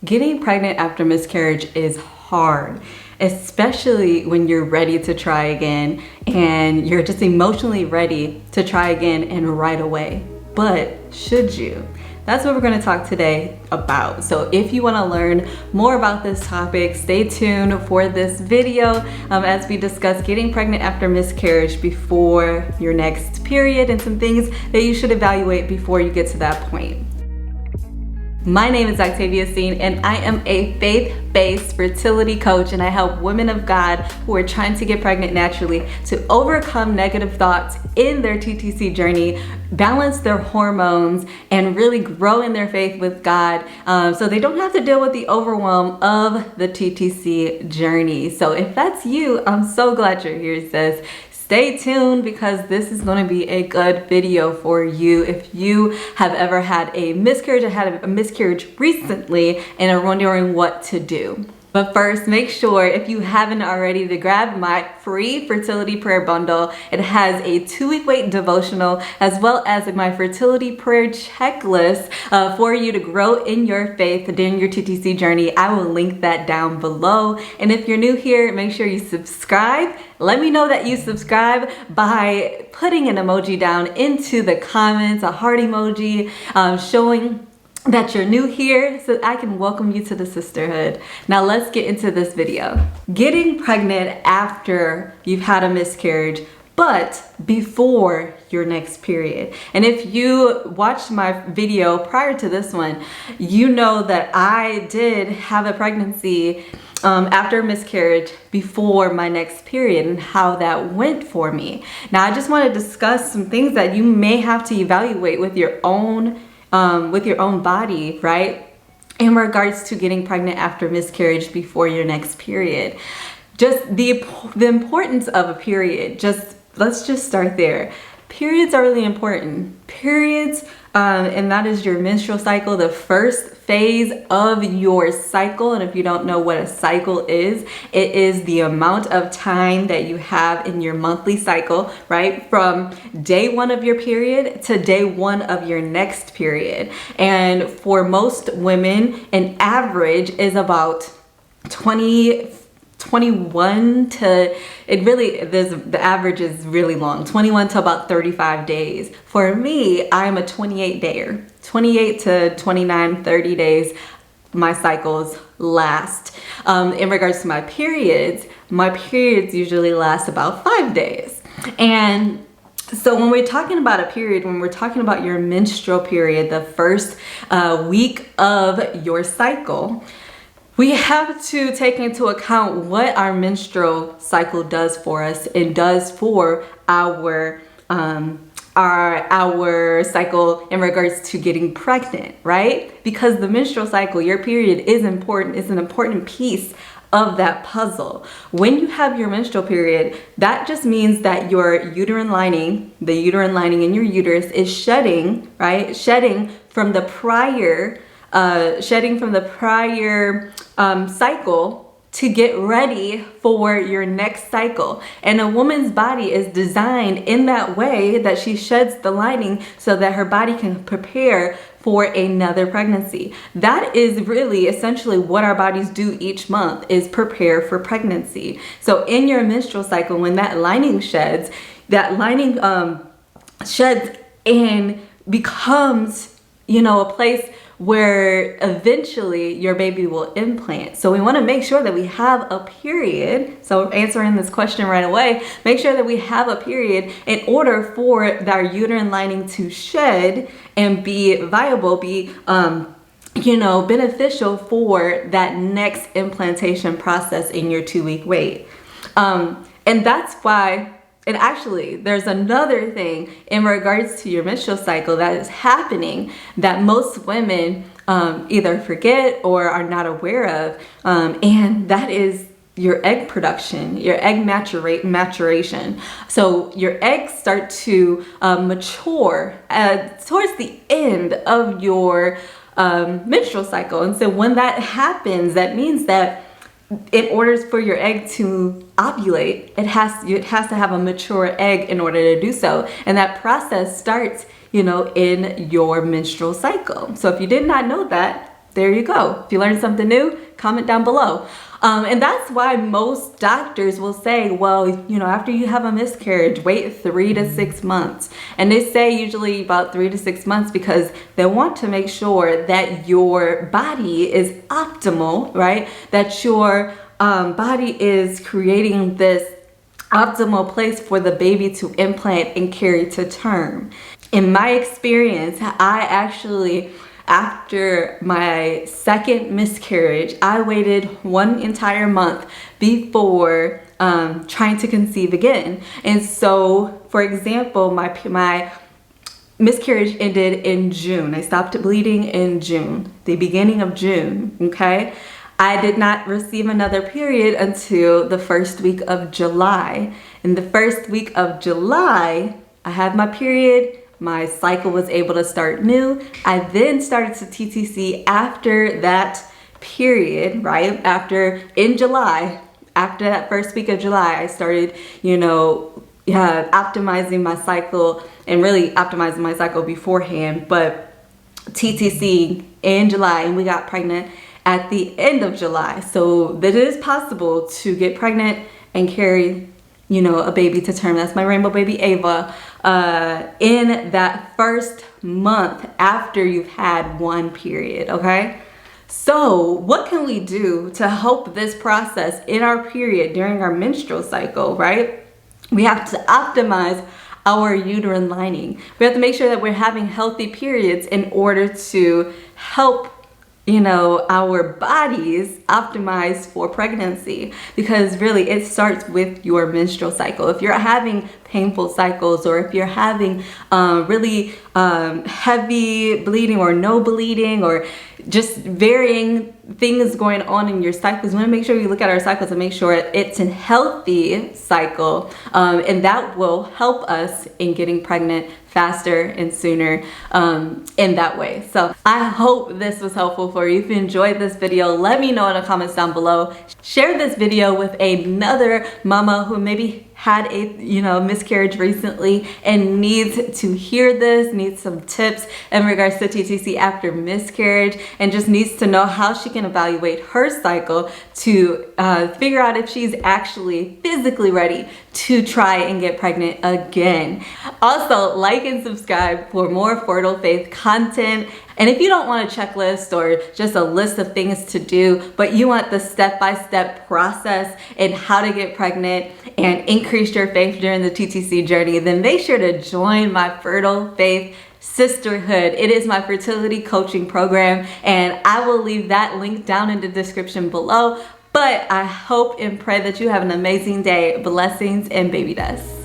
Getting pregnant after miscarriage is hard, especially when you're ready to try again and you're just emotionally ready to try again and right away. But should you? That's what we're going to talk today about. So if you want to learn more about this topic, stay tuned for this video as we discuss getting pregnant after miscarriage before your next period and some things that you should evaluate before you get to that point. My name is Octavia Steen, and I am a faith-based fertility coach, and I help women of God who are trying to get pregnant naturally to overcome negative thoughts in their TTC journey, balance their hormones, and really grow in their faith with God so they don't have to deal with the overwhelm of the TTC journey. So if that's you, I'm so glad you're here, sis. Stay tuned because this is going to be a good video for you if you have ever had a miscarriage or had a miscarriage recently and are wondering what to do. But first, make sure, if you haven't already, to grab my free fertility prayer bundle. It has a 2-week wait devotional as well as my fertility prayer checklist for you to grow in your faith during your TTC journey. I will link that down below. And if you're new here, make sure you subscribe. Let me know that you subscribe by putting an emoji down into the comments, a heart emoji, showing that you're new here so I can welcome you to the sisterhood. Now let's get into this video. Getting pregnant after you've had a miscarriage, but before your next period. And if you watched my video prior to this one, you know that I did have a pregnancy after a miscarriage before my next period and how that went for me. Now I just want to discuss some things that you may have to evaluate with your own body, right? In regards to getting pregnant after miscarriage before your next period. Just the importance of a period. Let's just start there. Periods are really important. Periods, and that is your menstrual cycle, the first phase of your cycle. And if you don't know what a cycle is, it is the amount of time that you have in your monthly cycle, right? From day 1 of your period to day 1 of your next period. And for most women, an average is about 21 to, the average is really long, 21 to about 35 days. For me, I'm a 28 dayer, 28 to 29, 30 days, my cycles last. In regards to my periods usually last about 5 days. And so when we're talking about a period, when we're talking about your menstrual period, the first week of your cycle, we have to take into account what our menstrual cycle does for us and does for our cycle in regards to getting pregnant, right? Because the menstrual cycle, your period is important, is an important piece of that puzzle. When you have your menstrual period, that just means that your uterine lining, the uterine lining in your uterus is shedding, right? Shedding from the prior cycle to get ready for your next cycle. And a woman's body is designed in that way that she sheds the lining so that her body can prepare for another pregnancy. That is really essentially what our bodies do each month, is prepare for pregnancy. So in your menstrual cycle, when that lining sheds, sheds and becomes, a place where eventually your baby will implant. So we want to make sure that we have a period. So answering this question right away, make sure that we have a period in order for our uterine lining to shed and be viable, be beneficial for that next implantation process in your 2-week wait. And that's why. And actually, there's another thing in regards to your menstrual cycle that is happening that most women either forget or are not aware of, and that is your egg production, your egg maturation. So your eggs start to mature towards the end of your menstrual cycle. And so when that happens, that means that in order for your egg to ovulate, it has to have a mature egg in order to do so. And that process starts, in your menstrual cycle. So if you did not know that, there you go. If you learned something new, comment down below. And that's why most doctors will say, well, you know, after you have a miscarriage, wait 3 to 6 months. And they say usually about 3 to 6 months because they want to make sure that your body is optimal, right? That your body is creating this optimal place for the baby to implant and carry to term. In my experience, I actually, after my second miscarriage, I waited 1 entire month before trying to conceive again. And so, for example, my miscarriage ended in June. I stopped bleeding in June, the beginning of June, okay? I did not receive another period until the first week of July. In the first week of July, I had my period. My cycle was able to start new. I then started to TTC after that period, right? In July, after that first week of July, I started, you know, optimizing my cycle and really optimizing my cycle beforehand, but TTC in July, and we got pregnant at the end of July. So that it is possible to get pregnant and carry, you know, a baby to term. That's my rainbow baby Ava. In that first month after you've had 1 period, okay? So what can we do to help this process in our period during our menstrual cycle, right? We have to optimize our uterine lining. We have to make sure that we're having healthy periods in order to help, you know, our bodies optimize for pregnancy, because really it starts with your menstrual cycle. If you're having painful cycles, or if you're having really heavy bleeding or no bleeding, or just varying things going on in your cycles, we want to make sure we look at our cycles and make sure it's a healthy cycle, and that will help us in getting pregnant faster and sooner in that way. So I hope this was helpful for you. If you enjoyed this video, let me know in the comments down below. Share this video with another mama who maybe had a, you know, miscarriage recently and needs to hear this, needs some tips in regards to TTC after miscarriage, and just needs to know how she can evaluate her cycle to figure out if she's actually physically ready to try and get pregnant again. Also, like and subscribe for more Fertile Faith content. And if you don't want a checklist or just a list of things to do, but you want the step-by-step process in how to get pregnant and increase your faith during the TTC journey, then make sure to join my Fertile Faith Sisterhood. It is my fertility coaching program, and I will leave that link down in the description below. But I hope and pray that you have an amazing day. Blessings and baby dust.